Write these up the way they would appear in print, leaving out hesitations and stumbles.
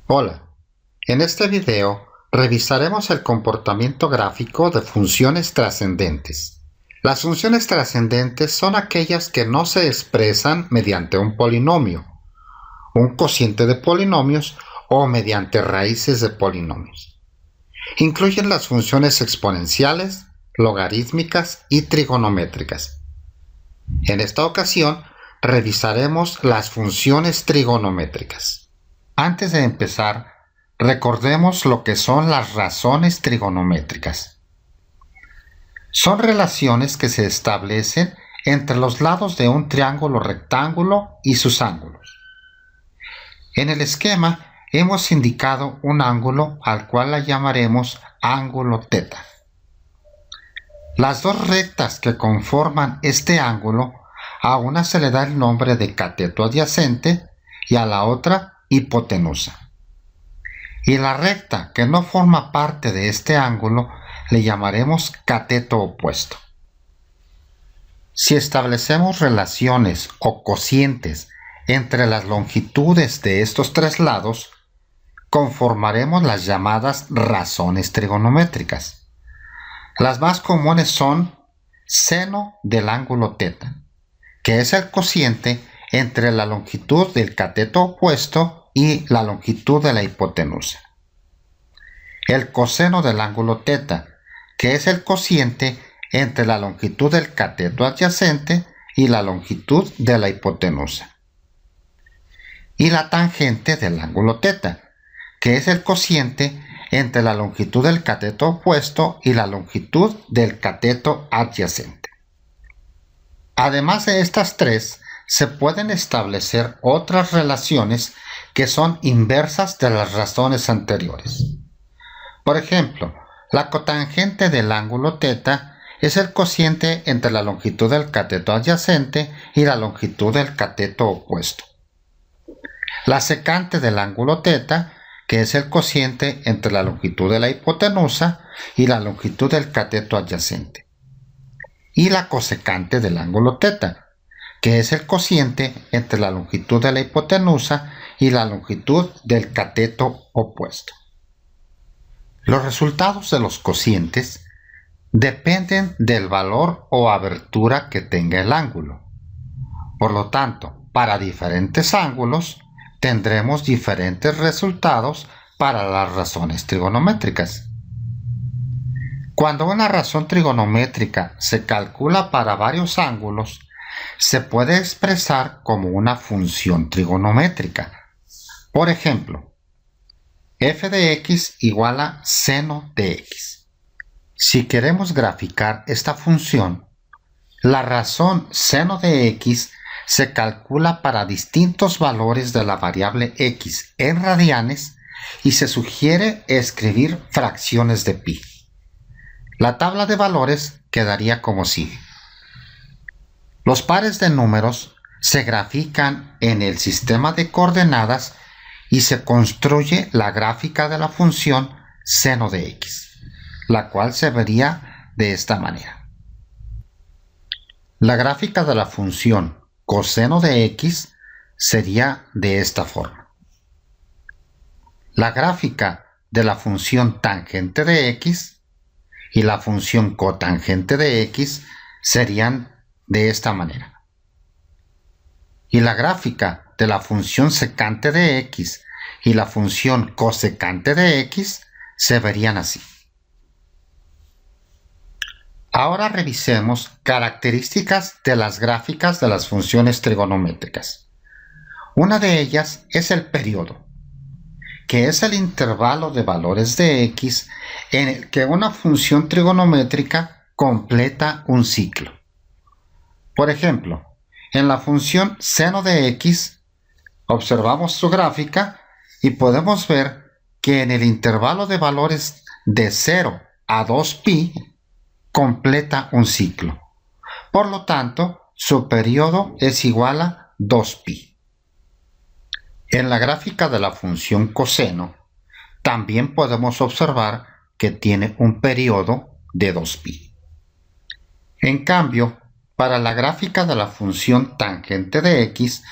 Hola, en este video revisaremos el comportamiento gráfico de funciones trascendentes. Las funciones trascendentes son aquellas que no se expresan mediante un polinomio, un cociente de polinomios o mediante raíces de polinomios. Incluyen las funciones exponenciales, logarítmicas y trigonométricas. En esta ocasión revisaremos las funciones trigonométricas. Antes de empezar, recordemos lo que son las razones trigonométricas. Son relaciones que se establecen entre los lados de un triángulo rectángulo y sus ángulos. En el esquema hemos indicado un ángulo al cual la llamaremos ángulo θ. Las dos rectas que conforman este ángulo, a una se le da el nombre de cateto adyacente y a la otra hipotenusa. Y la recta que no forma parte de este ángulo le llamaremos cateto opuesto. Si establecemos relaciones o cocientes entre las longitudes de estos tres lados, conformaremos las llamadas razones trigonométricas. Las más comunes son seno del ángulo θ, que es el cociente entre la longitud del cateto opuesto y la longitud de la hipotenusa. El coseno del ángulo θ, que es el cociente entre la longitud del cateto adyacente y la longitud de la hipotenusa. Y la tangente del ángulo θ, que es el cociente entre la longitud del cateto opuesto y la longitud del cateto adyacente. Además de estas tres, se pueden establecer otras relaciones que son inversas de las razones anteriores. Por ejemplo, la cotangente del ángulo θ es el cociente entre la longitud del cateto adyacente y la longitud del cateto opuesto. La secante del ángulo θ, que es el cociente entre la longitud de la hipotenusa y la longitud del cateto adyacente. Y la cosecante del ángulo θ, que es el cociente entre la longitud de la hipotenusa y la longitud del cateto opuesto. Los resultados de los cocientes dependen del valor o abertura que tenga el ángulo. Por lo tanto, para diferentes ángulos tendremos diferentes resultados para las razones trigonométricas. Cuando una razón trigonométrica se calcula para varios ángulos, se puede expresar como una función trigonométrica. Por ejemplo, f de x igual a seno de x. Si queremos graficar esta función, la razón seno de x se calcula para distintos valores de la variable x en radianes y se sugiere escribir fracciones de pi. La tabla de valores quedaría como sigue. Los pares de números se grafican en el sistema de coordenadas y se construye la gráfica de la función seno de x, la cual se vería de esta manera. La gráfica de la función coseno de x sería de esta forma. La gráfica de la función tangente de x y la función cotangente de x serían de esta manera. Y la gráfica de la función secante de x y la función cosecante de x se verían así. Ahora revisemos características de las gráficas de las funciones trigonométricas. Una de ellas es el periodo, que es el intervalo de valores de x en el que una función trigonométrica completa un ciclo. Por ejemplo, en la función seno de x, observamos su gráfica y podemos ver que en el intervalo de valores de 0 a 2pi completa un ciclo. Por lo tanto, su periodo es igual a 2pi. En la gráfica de la función coseno, también podemos observar que tiene un periodo de 2pi. En cambio, para la gráfica de la función tangente de x,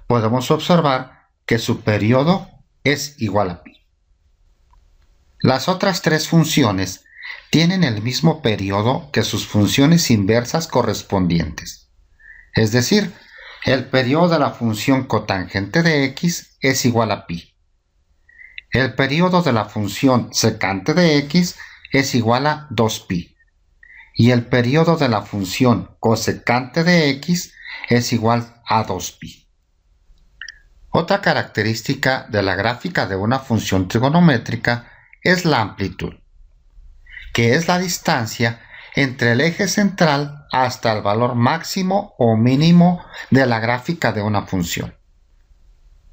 podemos observar que su periodo es igual a pi. Las otras tres funciones tienen el mismo periodo que sus funciones inversas correspondientes. Es decir, el periodo de la función cotangente de x es igual a pi. El periodo de la función secante de x es igual a 2pi. Y el periodo de la función cosecante de x es igual a 2pi. Otra característica de la gráfica de una función trigonométrica es la amplitud, que es la distancia entre el eje central hasta el valor máximo o mínimo de la gráfica de una función.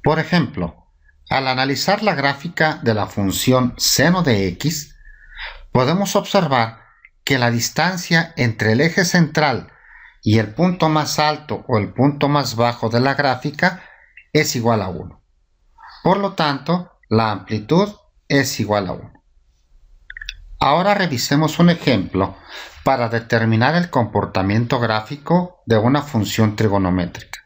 Por ejemplo, al analizar la gráfica de la función seno de x, podemos observar que la distancia entre el eje central y el punto más alto o el punto más bajo de la gráfica es igual a 1. Por lo tanto, la amplitud es igual a 1. Ahora revisemos un ejemplo para determinar el comportamiento gráfico de una función trigonométrica.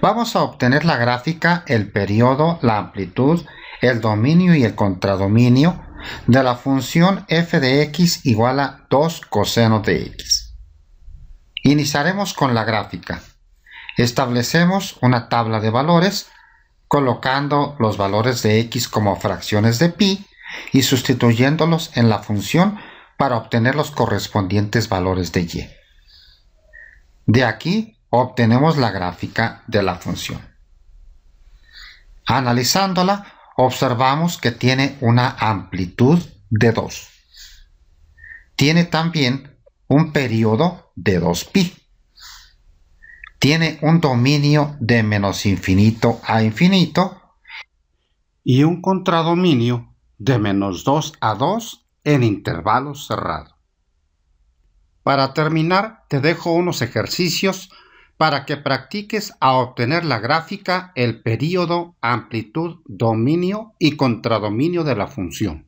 Vamos a obtener la gráfica, el periodo, la amplitud, el dominio y el contradominio de la función f de x igual a 2 coseno de x. Iniciaremos con la gráfica. Establecemos una tabla de valores colocando los valores de x como fracciones de pi y sustituyéndolos en la función para obtener los correspondientes valores de y. De aquí obtenemos la gráfica de la función. Analizándola, observamos que tiene una amplitud de 2. Tiene también un periodo de 2pi. Tiene un dominio de menos infinito a infinito y un contradominio de menos 2 a 2 en intervalos cerrados. Para terminar, te dejo unos ejercicios para que practiques a obtener la gráfica, el periodo, amplitud, dominio y contradominio de la función.